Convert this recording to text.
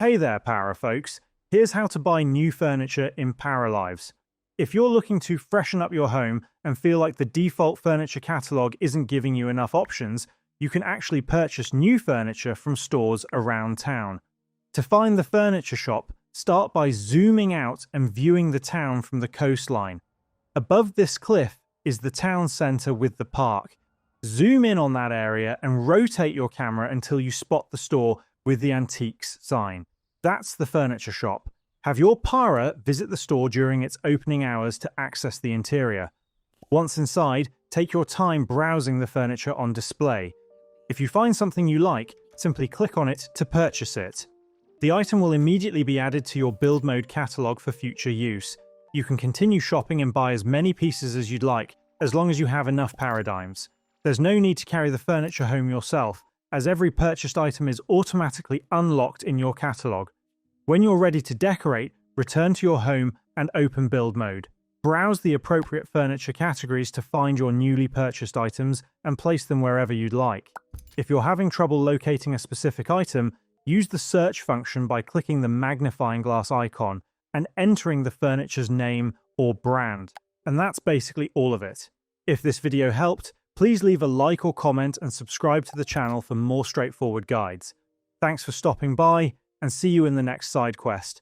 Hey there, Para folks. Here's how to buy new furniture in Paralives. If you're looking to freshen up your home and feel like the default furniture catalog isn't giving you enough options, you can actually purchase new furniture from stores around town. To find the furniture shop, start by zooming out and viewing the town from the coastline. Above this cliff is the town centre with the park. Zoom in on that area and rotate your camera until you spot the store with the antiques sign. That's the furniture shop. Have your Para visit the store during its opening hours to access the interior. Once inside, take your time browsing the furniture on display. If you find something you like, simply click on it to purchase it. The item will immediately be added to your build mode catalog for future use. You can continue shopping and buy as many pieces as you'd like, as long as you have enough paradigms. There's no need to carry the furniture home yourself, as every purchased item is automatically unlocked in your catalog. When you're ready to decorate, return to your home and open build mode. Browse the appropriate furniture categories to find your newly purchased items and place them wherever you'd like. If you're having trouble locating a specific item, use the search function by clicking the magnifying glass icon and entering the furniture's name or brand. And that's basically all of it. If this video helped, please leave a like or comment and subscribe to the channel for more straightforward guides. Thanks for stopping by, and see you in the next side quest.